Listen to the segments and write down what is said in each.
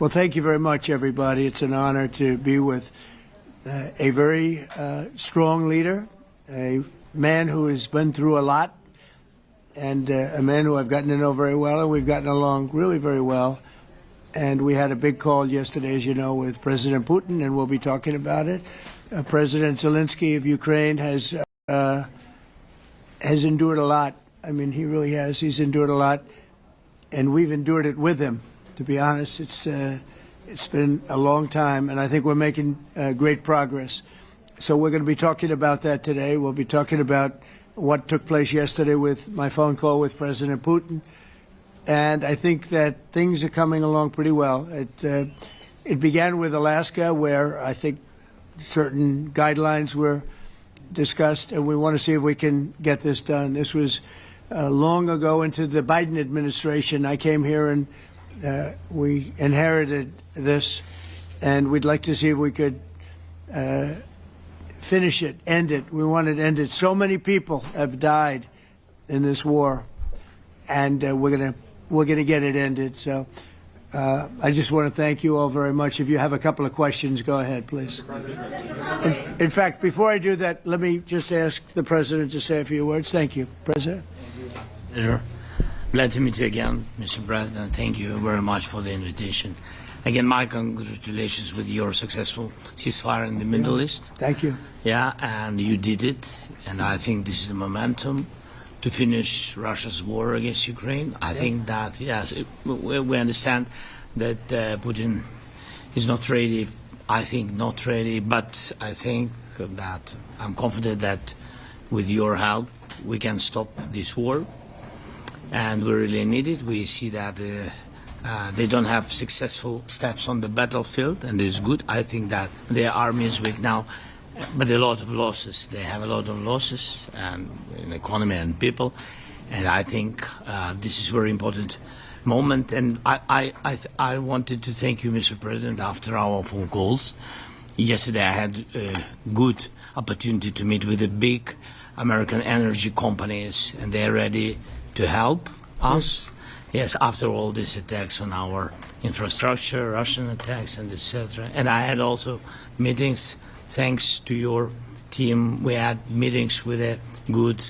Well, thank you very much, everybody. It's an honor to be with a very strong leader, a man who has been through a lot, and a man who I've gotten to know very well, and we've gotten along really very well. And we had a big call yesterday, as you know, with President Putin, and we'll be talking about it. President Zelensky of Ukraine has endured a lot. I mean, he really has. He's endured a lot, and we've endured it with him. To be honest, it's been a long time, and I think we're making great progress. So we're going to be talking about that today. We'll be talking about what took place yesterday with my phone call with President Putin, and I think that things are coming along pretty well. It began with Alaska, where I think certain guidelines were discussed, and we want to see if we can get this done. This was long ago into the Biden administration. I came here and we inherited this, and we'd like to see if we could finish it, end it. We want it ended. So many people have died in this war, and we're gonna get it ended. So I just want to thank you all very much. If you have a couple of questions, go ahead, please. In fact, before I do that, let me just ask the President to say a few words. Thank you, President. Pleasure. Glad to meet you again, Mr. President. Thank you very much for the invitation. Again, my congratulations with your successful ceasefire in the Middle East. Thank you. Yeah, and you did it, and I think this is the momentum to finish Russia's war against Ukraine. I think that, yes, we understand that Putin is not ready. I think not ready, but I think that I'm confident that with your help we can stop this war, and we really need it. We see that they don't have successful steps on the battlefield, and it's good. I think that their army is weak now, but a lot of losses. They have a lot of losses and in economy and people, and I think this is a very important moment. And I wanted to thank you, Mr. President, after our phone calls. Yesterday I had a good opportunity to meet with the big American energy companies, and they're ready to help us. Yes, after all these attacks on our infrastructure, Russian attacks, and etc. And I had also meetings. Thanks to your team, we had meetings with a good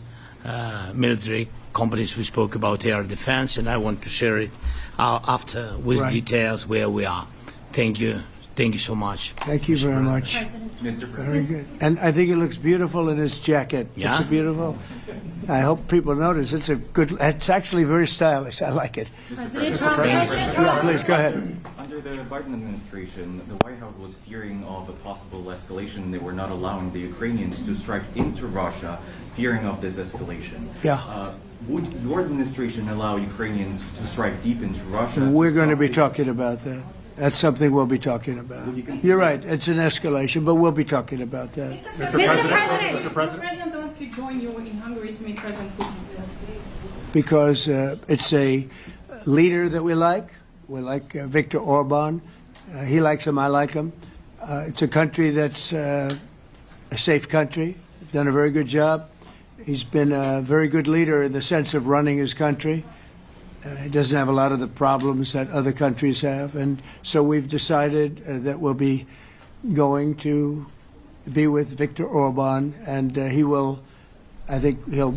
military companies. We spoke about air defense, and I want to share it after with details where we are. Thank you. Thank you so much. Thank you very much. Mr. Very good. And I think it looks beautiful in his jacket. Yeah? It's beautiful. I hope people notice. It's a good. It's actually very stylish. I like it. President Trump. Yeah, please go ahead. Under the Biden administration, the White House was fearing of a possible escalation. They were not allowing the Ukrainians to strike into Russia, fearing of this escalation. Yeah. Would your administration allow Ukrainians to strike deep into Russia? We're going to be talking about that. That's something we'll be talking about. You're right. It's an escalation, but we'll be talking about that. Mr. President. Mr. President Zelensky joined you in Hungary to meet President Putin. Because it's a leader that we like. We like Viktor Orban. He likes him. I like him. It's a country that's a safe country. Done a very good job. He's been a very good leader in the sense of running his country. He doesn't have a lot of the problems that other countries have. And so we've decided that we'll be going to be with Viktor Orban, and he will, I think he'll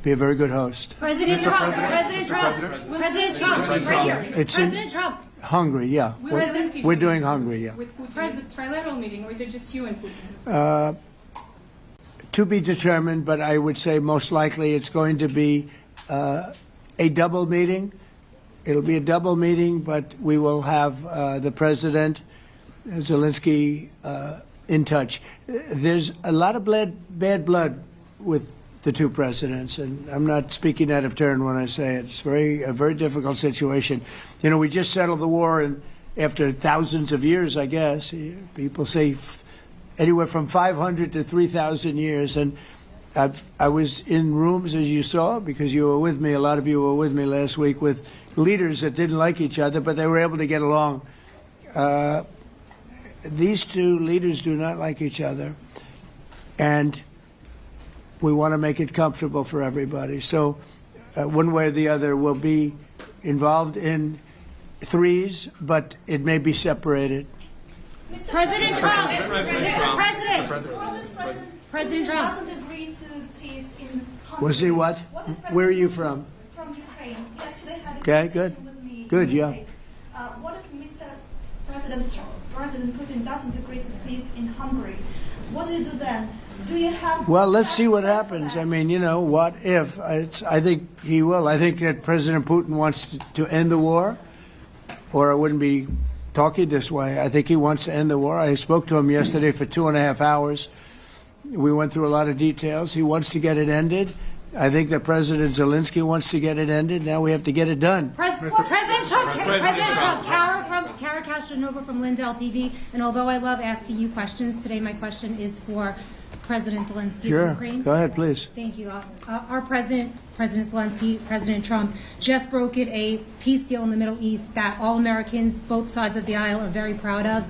be a very good host. President Trump. President Trump. President Trump. Right here. It's President Trump. Hungary, yeah. We're doing Hungary, yeah. With Putin. Is it a trilateral meeting, or is it just you and Putin? To be determined, but I would say most likely it's going to be a double meeting. It'll be a double meeting, but we will have the President, Zelensky, in touch. There's a lot of bad blood with the two presidents, and I'm not speaking out of turn when I say it. It's a very difficult situation. You know, we just settled the war, and after thousands of years, I guess. People say anywhere from 500 to 3,000 years, and I was in rooms, as you saw, because you were with me, a lot of you were with me last week, with leaders that didn't like each other, but they were able to get along. These two leaders do not like each other, and we want to make it comfortable for everybody. So one way or the other, we'll be involved in threes, but it may be separated. President Trump, Mr. President, President Trump. Doesn't agree to peace in Hungary. Was he what? Where are you from? From Ukraine. He actually had a Okay, conversation good. with me. Good, in yeah. Ukraine. What if President Putin doesn't agree to peace in Hungary? What do you do then? Do you have? Well, let's see what steps for happens. that? I mean, what if? I think he will. I think that President Putin wants to end the war, or I wouldn't be talking this way. I think he wants to end the war. I spoke to him yesterday for 2.5 hours. We went through a lot of details. He wants to get it ended. I think that President Zelensky wants to get it ended. Now we have to get it done. President Trump, Kara Castronova from Lindell TV. And although I love asking you questions, today my question is for President Zelensky of Sure. Ukraine. Go ahead, please. Thank you. Our President Zelensky, President Trump, just brokered a peace deal in the Middle East that all Americans, both sides of the aisle, are very proud of.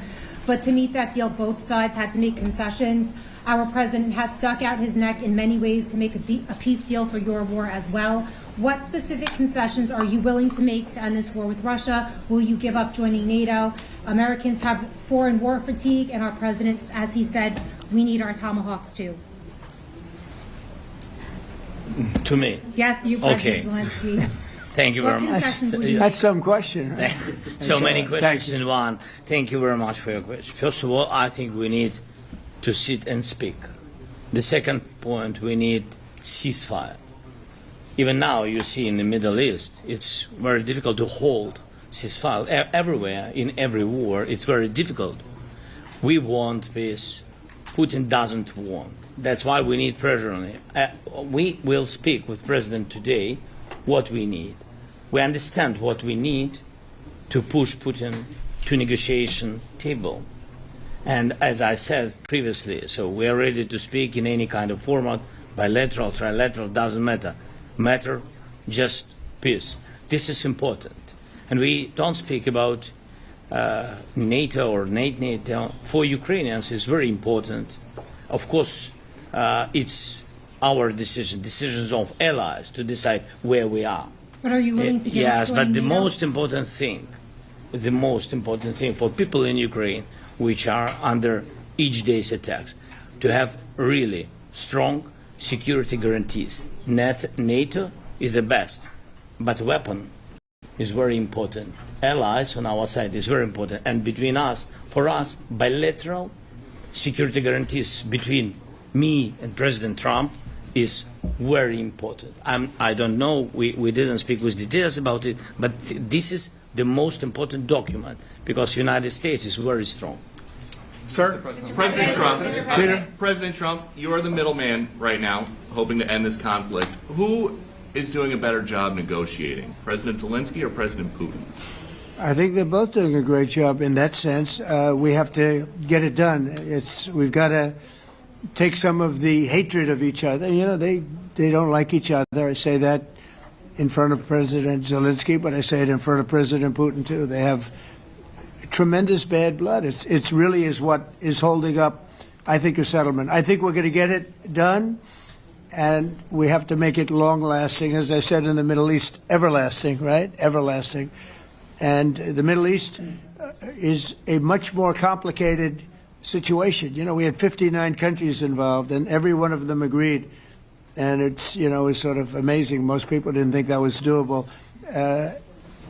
But to meet that deal, both sides had to make concessions. Our president has stuck out his neck in many ways to make a peace deal for your war as well. What specific concessions are you willing to make to end this war with Russia? Will you give up joining NATO? Americans have foreign war fatigue, and our president, as he said, we need our tomahawks too. To me. Yes, you, President Okay. Zelensky. Thank you What very much. concessions will you That's some question. Right? So many Thank questions you. in one. Thank you very much for your question. First of all, I think we need to sit and speak. The second point, we need ceasefire. Even now, you see in the Middle East, it's very difficult to hold ceasefire. Everywhere, in every war, it's very difficult. We want peace. Putin doesn't want. That's why we need pressure on him. We will speak with President today what we need. We understand what we need to push Putin to negotiation table. And as I said previously, so we are ready to speak in any kind of format, bilateral, trilateral, doesn't matter. Matter just peace. This is important. And we don't speak about NATO or NATO. For Ukrainians, it's very important. Of course, it's our decision, decisions of allies to decide where we are. But are you willing to give up Yes, joining but the NATO? most important thing for people in Ukraine, which are under each day's attacks, to have really strong security guarantees. NATO is the best, but weapon is very important. Allies on our side is very important, and between us, for us, bilateral security guarantees between me and President Trump is very important. I don't know, we didn't speak with details about it, but this is the most important document because the United States is very strong. Sir, President Trump, you are the middleman right now, hoping to end this conflict. Who is doing a better job negotiating, President Zelensky or President Putin? I think they're both doing a great job in that sense. We have to get it done. We've got to take some of the hatred of each other. They don't like each other. I say that in front of President Zelensky, but I say it in front of President Putin too. They have tremendous bad blood. It really is what is holding up, I think, a settlement. I think we're going to get it done, and we have to make it long-lasting. As I said in the Middle East, everlasting, right? Everlasting. And the Middle East is a much more complicated situation. We had 59 countries involved, and every one of them agreed. And it's sort of amazing. Most people didn't think that was doable.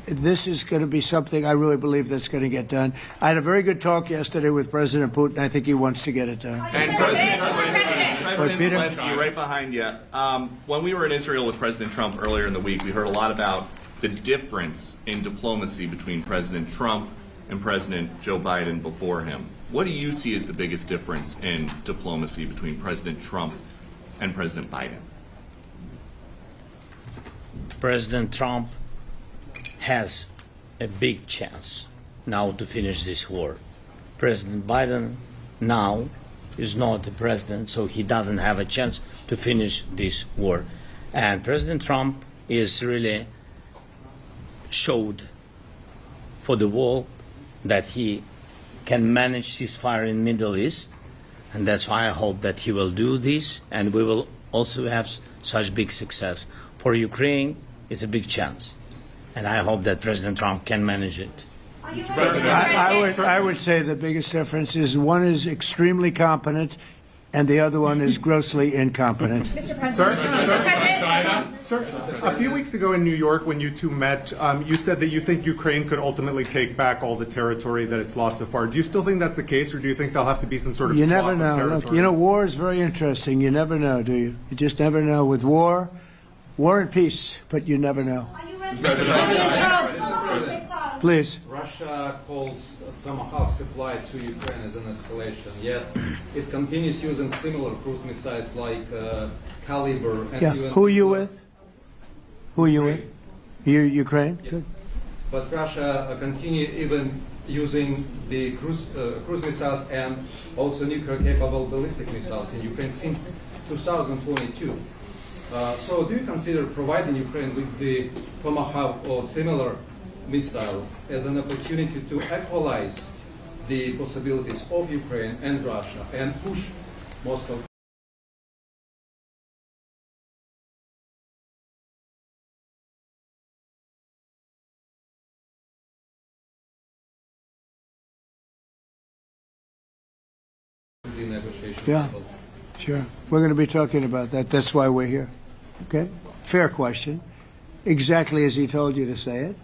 This is going to be something I really believe that's going to get done. I had a very good talk yesterday with President Putin. I think he wants to get it done. And President Peter? Zelensky, right behind you. When we were in Israel with President Trump earlier in the week, we heard a lot about the difference in diplomacy between President Trump and President Joe Biden before him. What do you see as the biggest difference in diplomacy between President Trump and President Biden? President Trump has a big chance now to finish this war. President Biden now is not the president, so he doesn't have a chance to finish this war. And President Trump is really showed for the world that he can manage ceasefire in Middle East, and that's why I hope that he will do this, and we will also have such big success. For Ukraine, it's a big chance. And I hope that President Trump can manage it. Are you ready I would say the biggest difference is one is extremely competent and the other one is grossly incompetent. Mr. President. Sir, a few weeks ago in New York, when you two met, you said that you think Ukraine could ultimately take back all the territory that it's lost so far. Do you still think that's the case, or do you think there'll have to be some sort of You swap never of know. Look, territories? you know, war is very interesting. You never know, do you? You just never know. With war and peace, but you never know. Are you ready? President Trump, missile. Please. Russia calls Tomahawk supply to Ukraine as an escalation, yet it continues using similar cruise missiles like Caliber. And Yeah. even- Who are you with? Who are you with? You Ukraine? Yeah. Good. But Russia continue even using the cruise missiles and also nuclear-capable ballistic missiles in Ukraine since 2022. So do you consider providing Ukraine with the Tomahawk or similar missiles as an opportunity to equalize the possibilities of Ukraine and Russia and push Moscow? The negotiation Yeah. table? Sure. We're going to be talking about that. That's why we're here. Okay? Fair question. Exactly as he told you to say it.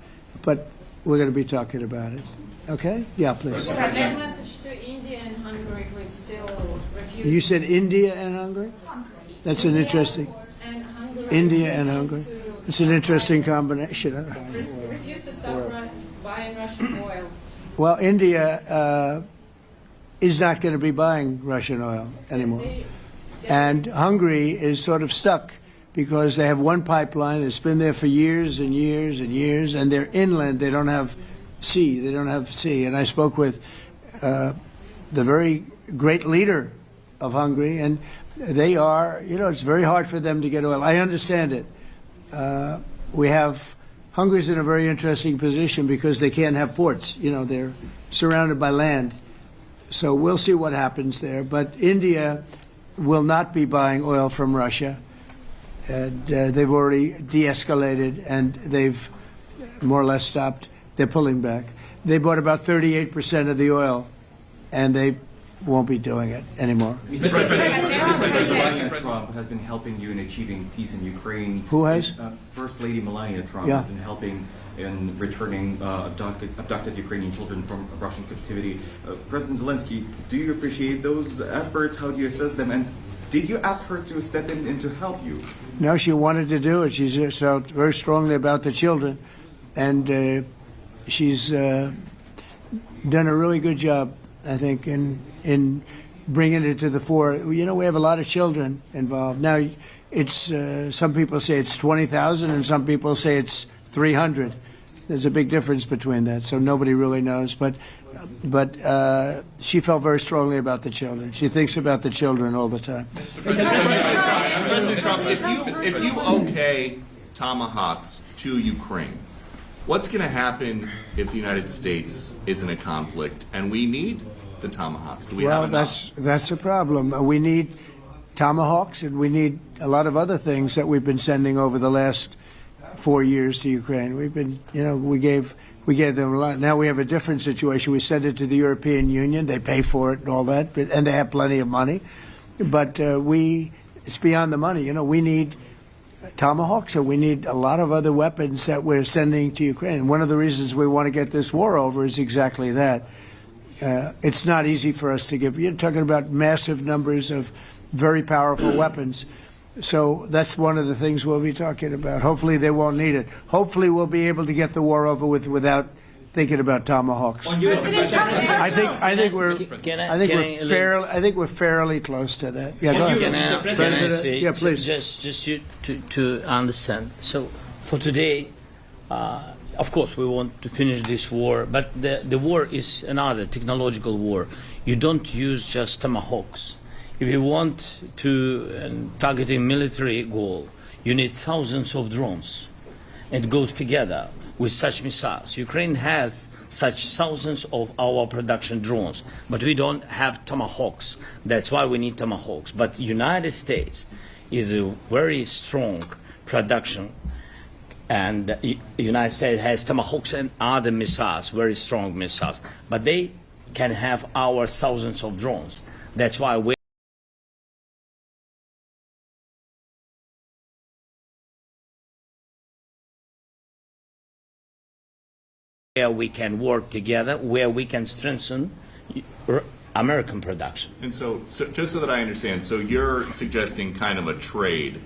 But we're going to be talking about it. Okay? Yeah, please. President, message to India and Hungary who is still refusing. You said India and Hungary? That's an interesting. And Hungary India and Hungary. It's an interesting combination. refuse to stop buying Russian oil. Well, India is not going to be buying Russian oil anymore. And Hungary is sort of stuck because they have one pipeline that's been there for years and years and years, and they're inland. They don't have sea. They don't have sea. And I spoke with the very great leader of Hungary, and they are, you know, it's very hard for them to get oil. I understand it. Hungary's in a very interesting position because they can't have ports. You know, they're surrounded by land. So we'll see what happens there. But India will not be buying oil from Russia. And they've already de-escalated, and they've more or less stopped. They're pulling back. They bought about 38% of the oil, and they won't be doing it anymore. Melania Trump has been helping you in achieving peace in Ukraine. Who has? First Lady Melania Trump Yeah. has been helping in returning abducted Ukrainian children from Russian captivity. President Zelensky, do you appreciate those efforts? How do you assess them? And did you ask her to step in and to help you? No, she wanted to do it. She's felt very strongly about the children, and she's done a really good job, I think, in bringing it to the fore. You know, we have a lot of children involved. Now, it's some people say it's 20,000, and some people say it's 300. There's a big difference between that, so nobody really knows. But she felt very strongly about the children. She thinks about the children all the time. President Trump, if you okay Tomahawks to Ukraine, what's going to happen if the United States is in a conflict and we need the Tomahawks? Do we have enough? That's a problem. We need Tomahawks, and we need a lot of other things that we've been sending over the last 4 years to Ukraine. We've been, you know, we gave them a lot. Now we have a different situation. We send it to the European Union. They pay for it and all that, and they have plenty of money. But it's beyond the money. You know, we need Tomahawks, or we need a lot of other weapons that we're sending to Ukraine. One of the reasons we want to get this war over is exactly that. It's not easy for us to give. You're talking about massive numbers of very powerful weapons. So that's one of the things we'll be talking about. Hopefully they won't need it. Hopefully we'll be able to get the war over with without thinking about Tomahawks. I think we're fairly close to that. Yeah, go ahead. Can I President, say, yeah, please. just to understand. So for today, of course, we want to finish this war, but the war is another technological war. You don't use just Tomahawks. If you want to target a military goal, you need thousands of drones. It goes together with such missiles. Ukraine has such thousands of our production drones, but we don't have Tomahawks. That's why we need Tomahawks. But United States is a very strong production And the United States has Tomahawks and other missiles, very strong missiles. But they can have our thousands of drones. That's why we where we can work together, where we can strengthen American production. And so just so that I understand, so you're suggesting kind of a trade.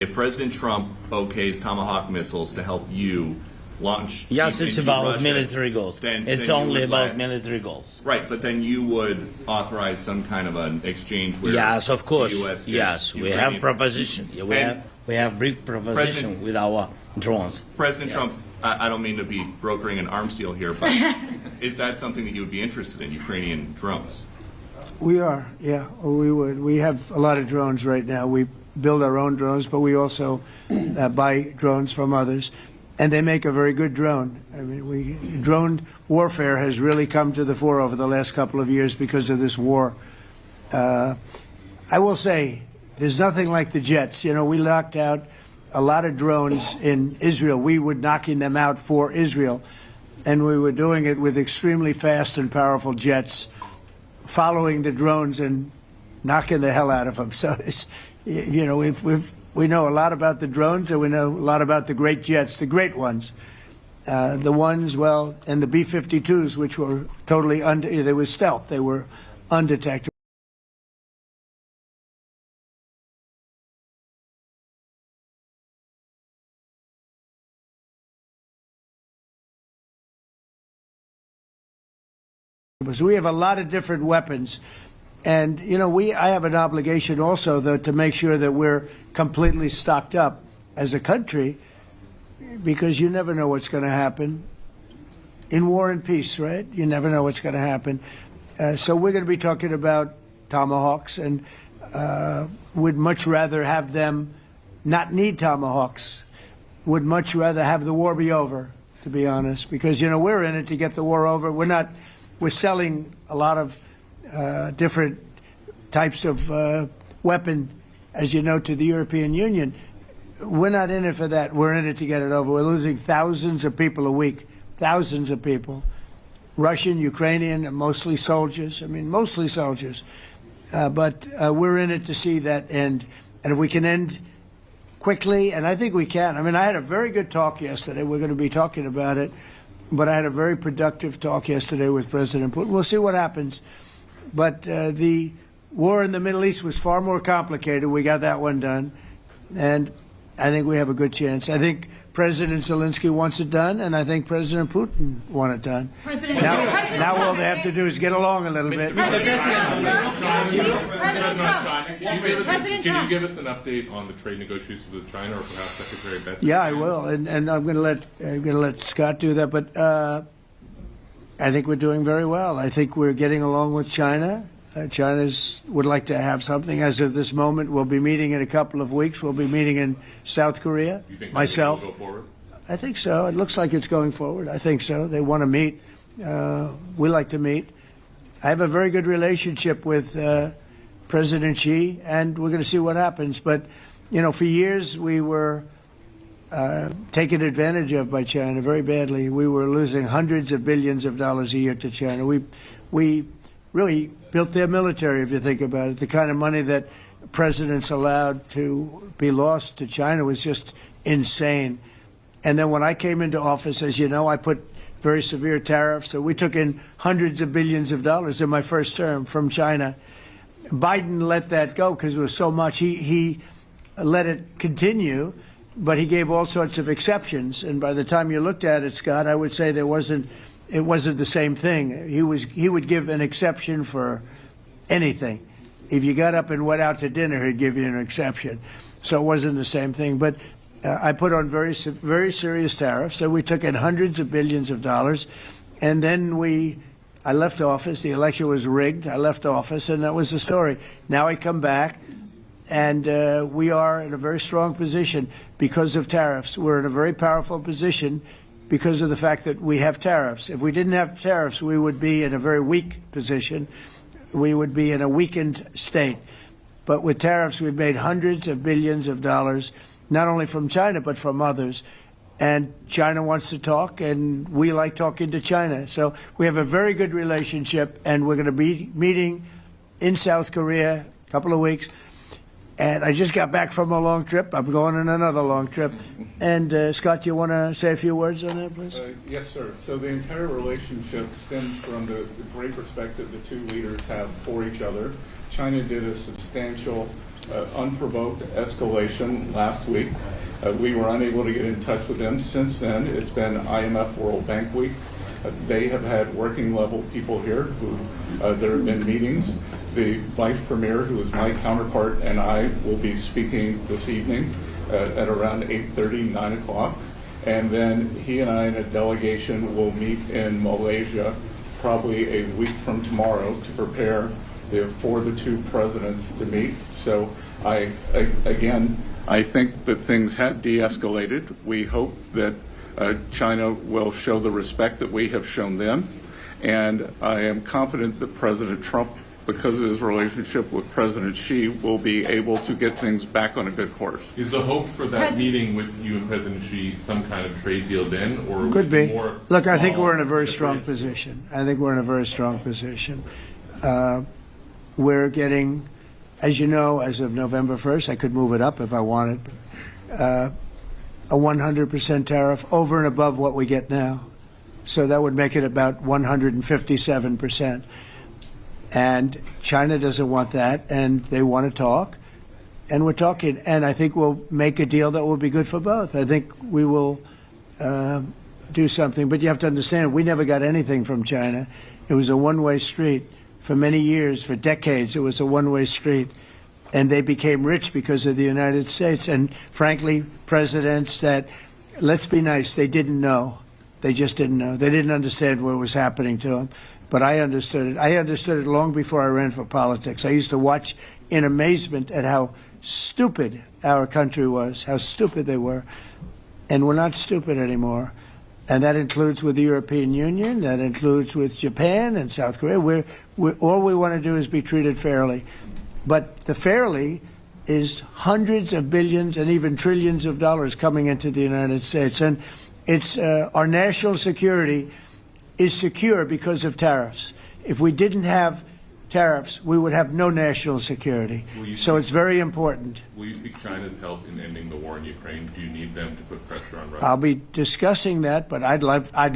If President Trump okays Tomahawk missiles to help you launch, Yes, it's into about Russia, military goals. then It's you only would about let- military goals. Right, but then you would authorize some kind of an exchange where Yes, of course. the U.S. gets Yes, we have Ukrainian- proposition. Yeah, And we have big proposition President- with our drones. President Trump, I don't mean to be brokering an arms deal here, but is that something that you would be interested in, Ukrainian drones? We are, yeah, we would. We have a lot of drones right now. We build our own drones, but we also buy drones from others, and they make a very good drone. I mean, drone warfare has really come to the fore over the last couple of years because of this war. I will say, there's nothing like the jets. You know, we knocked out a lot of drones in Israel. We were knocking them out for Israel, and we were doing it with extremely fast and powerful jets, following the drones and knocking the hell out of them. So, it's, you know, we know a lot about the drones, and we know a lot about the great jets, the great ones. The ones, well, and the B-52s, which were totally they were stealth. They were undetectable. So we have a lot of different weapons. And, you know, I have an obligation also, though, to make sure that we're completely stocked up as a country, because you never know what's going to happen in war and peace, right? You never know what's going to happen. So we're going to be talking about Tomahawks, and would much rather have them not need Tomahawks, would much rather have the war be over, to be honest, because, you know, we're in it to get the war over. We're selling a lot of different types of weapon, as you know, to the European Union. We're not in it for that. We're in it to get it over. We're losing thousands of people a week, thousands of people, Russian, Ukrainian, and mostly soldiers. I mean, mostly soldiers. But we're in it to see that end. And if we can end quickly, and I think we can. I mean, I had a very good talk yesterday. We're going to be talking about it. But I had a very productive talk yesterday with President Putin. We'll see what happens. But the war in the Middle East was far more complicated. We got that one done. And I think we have a good chance. I think President Zelensky wants it done, and I think President Putin wants it done. Now all they have to do is get along a little bit. Can you give us an update on the trade negotiations with China, or perhaps Secretary Bessent? Yeah, I will, and I'm going to let Scott do that. But I think we're doing very well. I think we're getting along with China. China would like to have something. As of this moment, we'll be meeting in a couple of weeks. We'll be meeting in South Korea. You think myself. Will go forward? I think so. It looks like it's going forward. I think so. They want to meet. We like to meet. I have a very good relationship with President Xi, and we're going to see what happens. But, you know, for years we were taken advantage of by China very badly. We were losing hundreds of billions of dollars a year to China. We really built their military, if you think about it. The kind of money that presidents allowed to be lost to China was just insane. And then when I came into office, as you know, I put very severe tariffs. So we took in hundreds of billions of dollars in my first term from China. Biden let that go because it was so much. He let it continue, but he gave all sorts of exceptions. And by the time you looked at it, Scott, I would say it wasn't the same thing. He would give an exception for anything. If you got up and went out to dinner, he'd give you an exception. So it wasn't the same thing. But I put on very serious tariffs. So we took in hundreds of billions of dollars. And then I left office. The election was rigged. I left office, and that was the story. Now I come back, and we are in a very strong position because of tariffs. We're in a very powerful position because of the fact that we have tariffs. If we didn't have tariffs, we would be in a very weak position. we would be in a weakened state. But with tariffs, we've made hundreds of billions of dollars, not only from China, but from others. And China wants to talk, and we like talking to China. So we have a very good relationship, and we're going to be meeting in South Korea a couple of weeks. And I just got back from a long trip. I'm going on another long trip. And Scott, you want to say a few words on that, please? Yes, sir. So the entire relationship stems from the great respect that the two leaders have for each other. China did a substantial, unprovoked escalation last week. We were unable to get in touch with them. Since then, it's been IMF World Bank Week. They have had working level people here who there have been meetings. The Vice Premier, who is my counterpart, and I will be speaking this evening at around 8:30, 9 o'clock. And then he and I and a delegation will meet in Malaysia probably a week from tomorrow to prepare for the two presidents to meet. So I think that things have de-escalated. We hope that China will show the respect that we have shown them. And I am confident that President Trump, because of his relationship with President Xi, will be able to get things back on a good course. Is the hope for that meeting with you and President Xi some kind of trade deal then, or could be? More Look, I think we're in a very strong position. I think we're in a very strong position. We're getting, as you know, as of November 1st, I could move it up if I wanted, a 100% tariff over and above what we get now. So that would make it about 157%. And China doesn't want that, and they want to talk, and we're talking. And I think we'll make a deal that will be good for both. I think we will do something. But you have to understand, we never got anything from China. It was a one-way street. For many years, for decades, it was a one-way street. And they became rich because of the United States. And frankly, presidents that, let's be nice, they didn't know. They just didn't know. They didn't understand what was happening to them. But I understood it. I understood it long before I ran for politics. I used to watch in amazement at how stupid our country was, how stupid they were. And we're not stupid anymore. And that includes with the European Union, that includes with Japan and South Korea. All we want to do is be treated fairly. But the fairly is hundreds of billions and even trillions of dollars coming into the United States. And it's our national security is secure because of tariffs. If we didn't have tariffs, we would have no national security. So it's very important. Will you seek China's help in ending the war in Ukraine? Do you need them to put pressure on Russia? I'll be discussing that, but I'd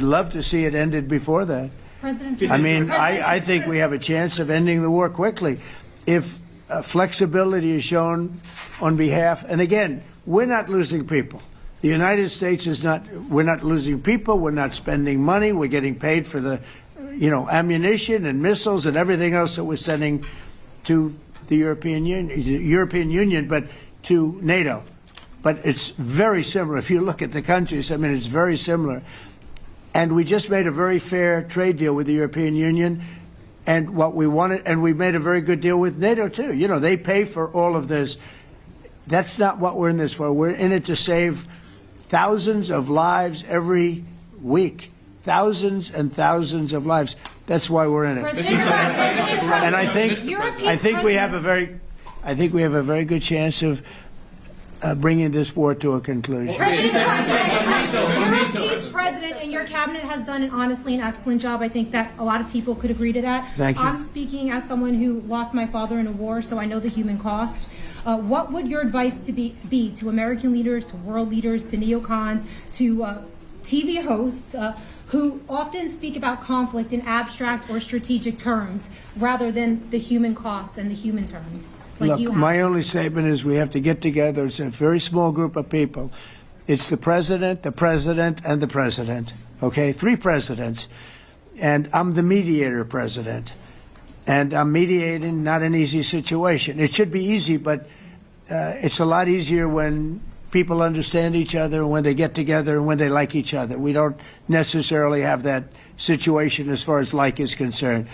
love to see it ended before that. I think we have a chance of ending the war quickly if flexibility is shown on behalf. And again, we're not losing people. The United States is not. We're not losing people. We're not spending money. We're getting paid for the, ammunition and missiles and everything else that we're sending to the European Union, but to NATO. But it's very similar. If you look at the countries, it's very similar. And we just made a very fair trade deal with the European Union, and what we wanted, and we made a very good deal with NATO too. They pay for all of this. That's not what we're in this for. We're in it to save thousands of lives every week. Thousands and thousands of lives. That's why we're in it. And I think we have a very good chance of bringing this war to a conclusion. Europe's president and your cabinet has done honestly an excellent job. I think that a lot of people could agree to that. Thank you. I'm speaking as someone who lost my father in a war, so I know the human cost. What would your advice be to American leaders, to world leaders, to neocons, to TV hosts who often speak about conflict in abstract or strategic terms rather than the human cost and the human terms? Look, my only statement is we have to get together. It's a very small group of people. It's the president, and the president. Okay, 3 presidents. And I'm the mediator president. And I'm mediating not an easy situation. It should be easy, but it's a lot easier when people understand each other, when they get together, and when they like each other. We don't necessarily have that situation as far as like is concerned.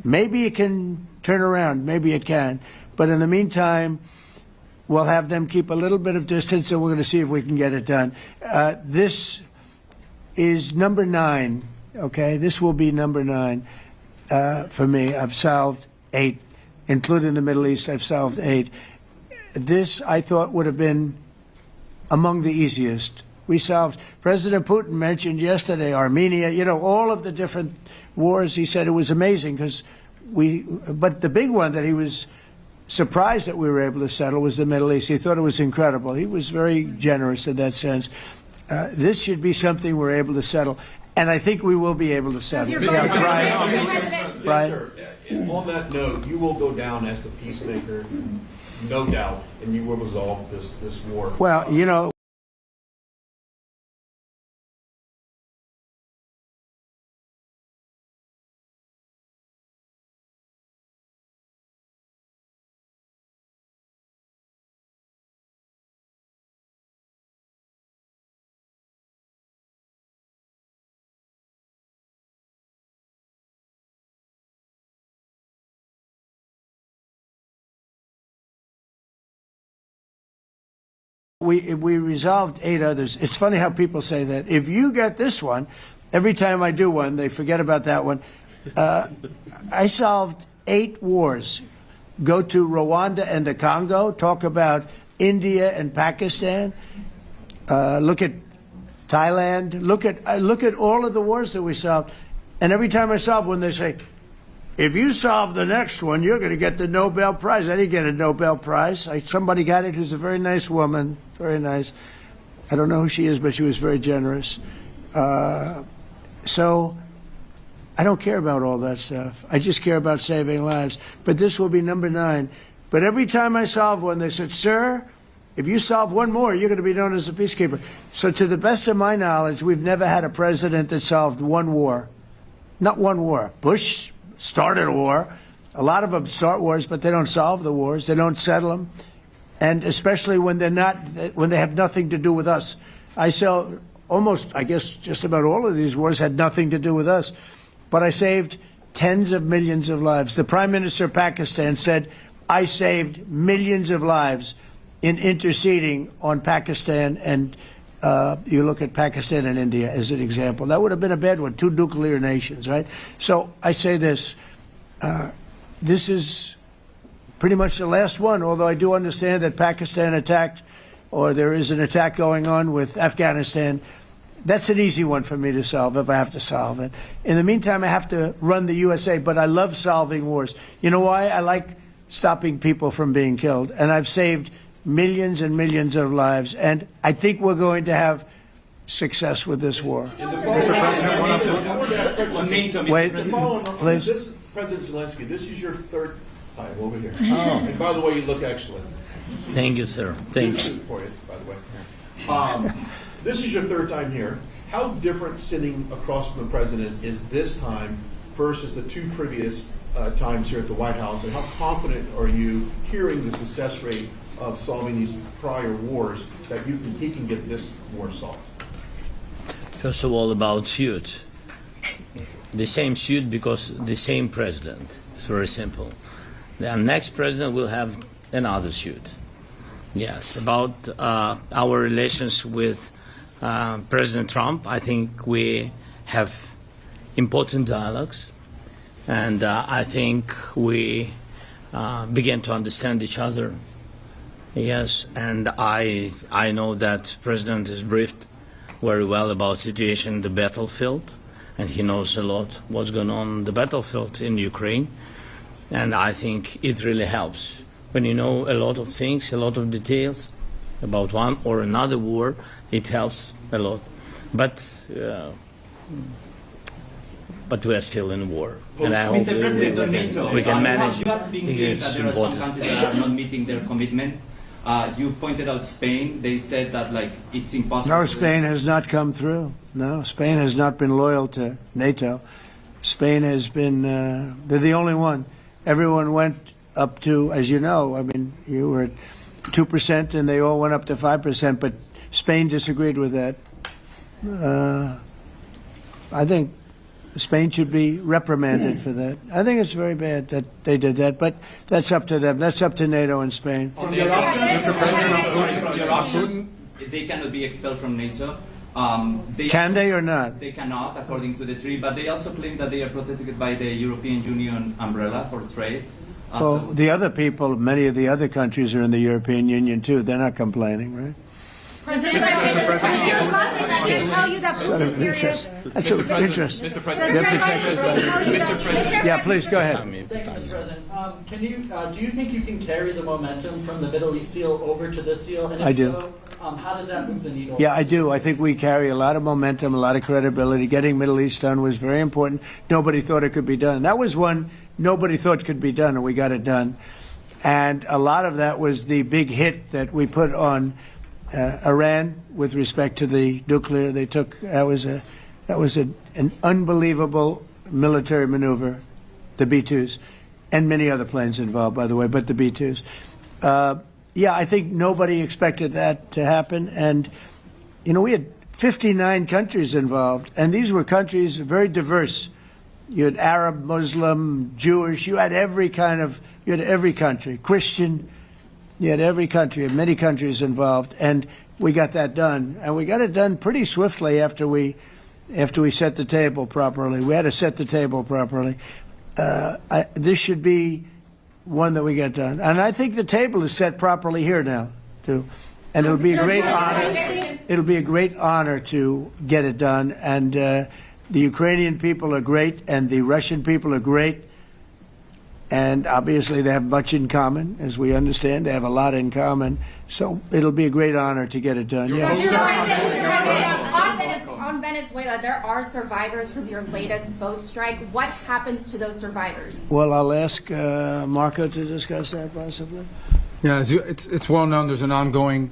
Maybe it can turn around. Maybe it can. But in the meantime, we'll have them keep a little bit of distance, and we're going to see if we can get it done. This is number 9, okay? This will be number 9 for me. I've solved 8, including the Middle East. I've solved 8. This, I thought, would have been among the easiest. We solved, President Putin mentioned yesterday Armenia, all of the different wars. He said it was amazing but the big one that he was surprised that we were able to settle was the Middle East. He thought it was incredible. He was very generous in that sense. This should be something we're able to settle, and I think we will be able to settle. Yes, sir. On that note, you will go down as the peacemaker, no doubt, and you will resolve this war. Well, We resolved 8 others. It's funny how people say that. If you get this one, every time I do one, they forget about that one. I solved 8 wars. Go to Rwanda and the Congo, talk about India and Pakistan, look at Thailand, look at all of the wars that we solved. And every time I solve one, they say, if you solve the next one, you're going to get the Nobel Prize. I didn't get a Nobel Prize. Somebody got it who's a very nice woman, very nice. I don't know who she is, but she was very generous. So I don't care about all that stuff. I just care about saving lives. But this will be number 9. But every time I solve one, they said, sir, if you solve one more, you're going to be known as a peacekeeper. So to the best of my knowledge, we've never had a president that solved one war. Not one war. Bush started a war. A lot of them start wars, but they don't solve the wars. They don't settle them. And especially when they have nothing to do with us. I guess just about all of these wars had nothing to do with us. But I saved tens of millions of lives. The Prime Minister of Pakistan said, I saved millions of lives in interceding on Pakistan, and you look at Pakistan and India as an example. That would have been a bad one, 2 nuclear nations, right? So I say this, this is pretty much the last one, although I do understand that Pakistan attacked, or there is an attack going on with Afghanistan. That's an easy one for me to solve if I have to solve it. In the meantime, I have to run the USA, but I love solving wars. You know why? I like stopping people from being killed, and I've saved millions and millions of lives, and I think we're going to have success with this war. Wait, please. This, President Zelensky, this is your 3rd time over here. Oh. And by the way, you look excellent. Thank you, sir. Thank you. For you, by the way. This is your 3rd time here. How different sitting across from the president is this time versus the 2 previous times here at the White House, and how confident are you hearing the success rate of solving these prior wars that he can get this war solved? First of all, about suit. The same suit because the same president. It's very simple. The next president will have another suit. Yes, about our relations with President Trump, I think we have important dialogues, and I think we begin to understand each other. Yes, and I know that President is briefed very well about the situation in the battlefield, and he knows a lot what's going on the battlefield in Ukraine, and I think it really helps. When you know a lot of things, a lot of details about one or another war, it helps a lot. But we are still in war, and I hope we can manage it. I think it's there are some important. countries that are not meeting their commitment. You pointed out Spain. They said that it's impossible. No, Spain has not come through. No, Spain has not been loyal to NATO. Spain has been, they're the only one. Everyone went up to, as you know, I mean, you were at 2% and they all went up to 5%, but Spain disagreed with that. I think Spain should be reprimanded for that. I think it's very bad that they did that, but that's up to them. That's up to NATO and Spain. They cannot be expelled from NATO. Can they or not? They cannot, according to the treaty, but they also claim that they are protected by the European Union umbrella for trade. Well, the other people, many of the other countries are in the European Union too. They're not complaining, right? President Trump, I can tell you that Putin is serious. That's of interest. Mr. President. Yeah, please go ahead. Thank you, Mr. President. Do you think you can carry the momentum from the Middle East deal over to this deal? And if I do. So, how does that move the needle? Yeah, I do. I think we carry a lot of momentum, a lot of credibility. Getting Middle East done was very important. Nobody thought it could be done. That was one nobody thought could be done, and we got it done. And a lot of that was the big hit that we put on Iran with respect to the nuclear. They took that was an unbelievable military maneuver, the B-2s, and many other planes involved, by the way, but the B-2s. Yeah, I think nobody expected that to happen. And, you know, we had 59 countries involved, and these were countries very diverse. You had Arab, Muslim, Jewish, you had every country, Christian, you had every country, and many countries involved, and we got that done. And we got it done pretty swiftly after we set the table properly. We had to set the table properly. This should be one that we get done. And I think the table is set properly here now, too. And it'll be a great honor. It'll be a great honor to get it done. And the Ukrainian people are great, and the Russian people are great. And obviously they have much in common, as we understand. They have a lot in common. So it'll be a great honor to get it done. On Venezuela, there are survivors from your latest boat strike. What happens to those survivors? Well, I'll ask Marco to discuss that possibly. Yeah, it's well known there's an ongoing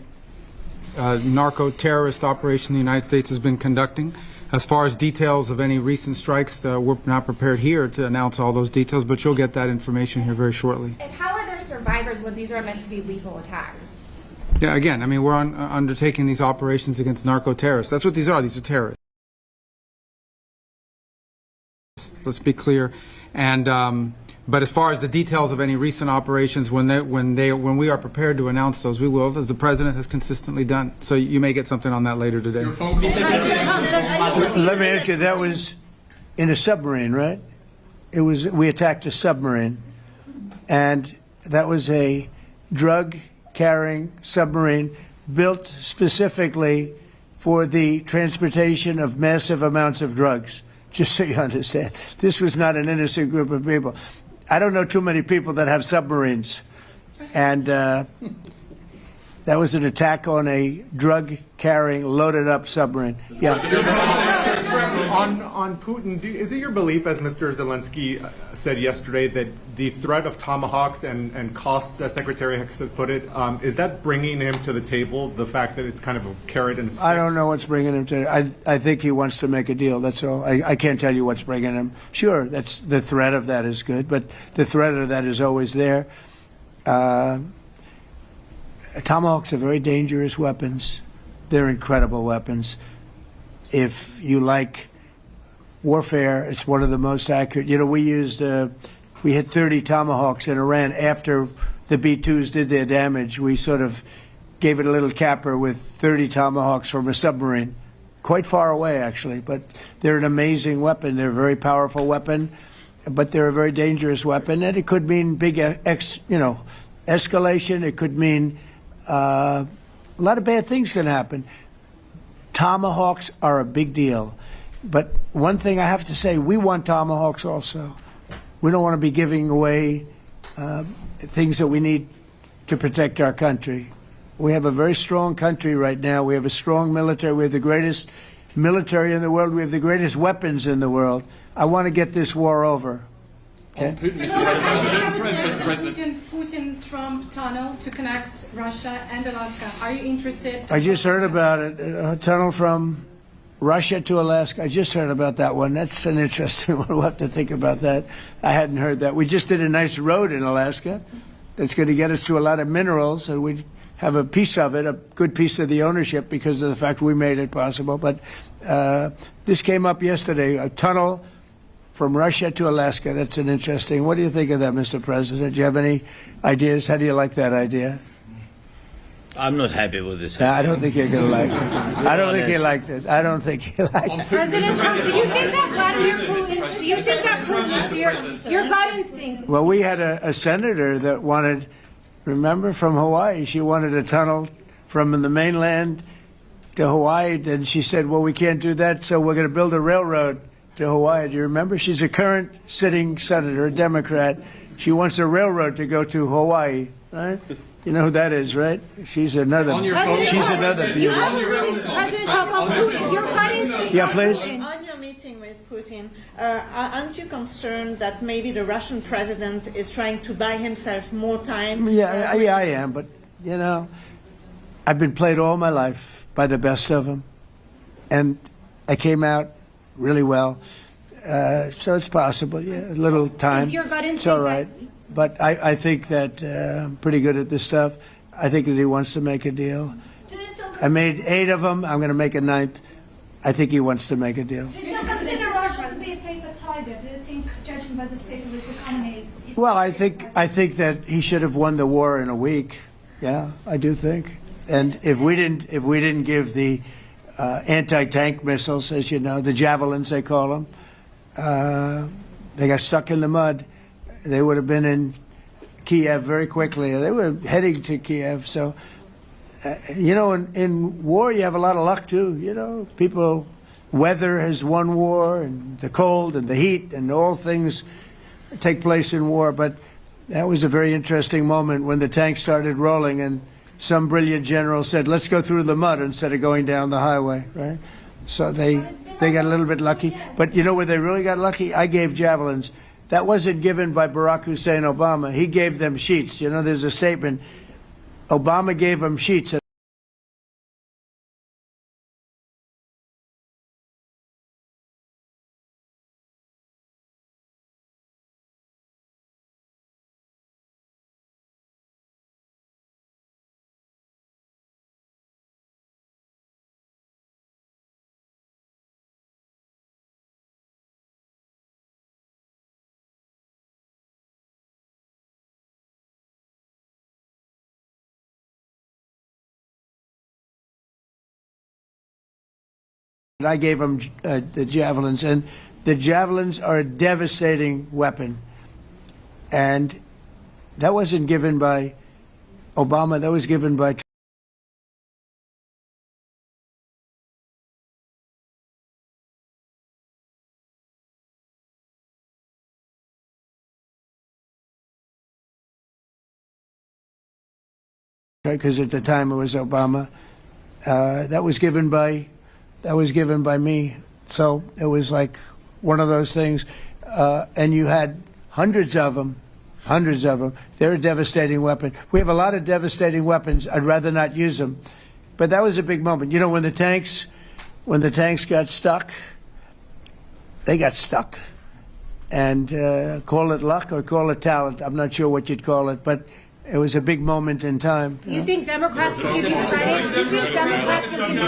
narco-terrorist operation the United States has been conducting. As far as details of any recent strikes, we're not prepared here to announce all those details, but you'll get that information here very shortly. And how are there survivors when these are meant to be lethal attacks? Yeah, again, I mean, we're undertaking these operations against narco-terrorists. That's what these are. These are terrorists. Let's be clear. And but as far as the details of any recent operations, when we are prepared to announce those, we will, as the president has consistently done. So you may get something on that later today. Let me ask you, that was in a submarine, right? We attacked a submarine, and that was a drug-carrying submarine built specifically for the transportation of massive amounts of drugs. Just so you understand, this was not an innocent group of people. I don't know too many people that have submarines, and that was an attack on a drug-carrying, loaded-up submarine. Yeah. On Putin, is it your belief, as Mr. Zelensky said yesterday, that the threat of tomahawks and costs, as Secretary Hicks had put it, is that bringing him to the table, the fact that it's kind of a carrot and a stick? I don't know what's bringing him to it. I think he wants to make a deal, that's all. I can't tell you what's bringing him. Sure, that's the threat of that is good, but the threat of that is always there. Tomahawks are very dangerous weapons. They're incredible weapons. If you like warfare, it's one of the most accurate. You know, we hit 30 Tomahawks in Iran after the B-2s did their damage. We sort of gave it a little capper with 30 Tomahawks from a submarine, quite far away actually. But they're an amazing weapon. They're a very powerful weapon, but they're a very dangerous weapon, and it could mean big, escalation. It could mean a lot of bad things can happen. Tomahawks are a big deal. But one thing I have to say, we want Tomahawks also. We don't want to be giving away things that we need to protect our country. We have a very strong country right now. We have a strong military. We have the greatest military in the world. We have the greatest weapons in the world. I want to get this war over. Okay? Putin-Trump tunnel to connect Russia and Alaska. Are you interested? I just heard about it. A tunnel from Russia to Alaska. I just heard about that one. That's an interesting one. We'll have to think about that. I hadn't heard that. We just did a nice road in Alaska that's going to get us to a lot of minerals, and we have a piece of it, a good piece of the ownership because of the fact we made it possible. But this came up yesterday, a tunnel from Russia to Alaska. That's an interesting. What do you think of that, Mr. President? Do you have any ideas? How do you like that idea? I'm not happy with this. I don't think you're going to like it. I don't think he liked it. I don't think he liked it. President Trump, do you think that Vladimir Putin, do you think that Putin's your gut instinct? Well, we had a senator that wanted, remember, from Hawaii, she wanted a tunnel from the mainland to Hawaii, and she said, well, we can't do that, so we're going to build a railroad to Hawaii. Do you remember? She's a current sitting senator, a Democrat. She wants a railroad to go to Hawaii, right? You know who that is, right? She's another. She's another beauty. President Trump, on Putin, your gut instinct. Yeah, please. On your meeting with Putin, aren't you concerned that maybe the Russian president is trying to buy himself more time? Yeah, I am, but you know, I've been played all my life by the best of them, and I came out really well. So it's possible, yeah, a little time. Is your gut instinct it's all right. But I think that I'm pretty good at this stuff. I think that he wants to make a deal. I made 8 of them. I'm going to make a 9th. I think he wants to make a deal. Do you still consider Russia to be a paper tiger? Do you think, judging by the state of its economy, Well, I think that he should have won the war in a week. Yeah, I do think. And if we didn't give the anti-tank missiles, as you know, the javelins they call them, they got stuck in the mud. They would have been in Kiev very quickly. They were heading to Kiev. So, you know, in war, you have a lot of luck, too. You know, weather has won war, and the cold and the heat and all things take place in war. But that was a very interesting moment when the tanks started rolling and some brilliant general said, let's go through the mud instead of going down the highway, right? So they got a little bit lucky. But you know where they really got lucky? I gave javelins. That wasn't given by Barack Hussein Obama. He gave them sheets. You know, there's a statement. Obama gave them sheets. I gave them the javelins, and the javelins are a devastating weapon. And that wasn't given by Obama, that was given by because at the time it was Obama. That was given by me. So it was like one of those things. And you had hundreds of them. They're a devastating weapon. We have a lot of devastating weapons. I'd rather not use them. But that was a big moment. You know, when the tanks got stuck, they got stuck. And call it luck or call it talent. I'm not sure what you'd call it, but it was a big moment in time. Do you think Democrats will give you credit? Do you think Democrats will give you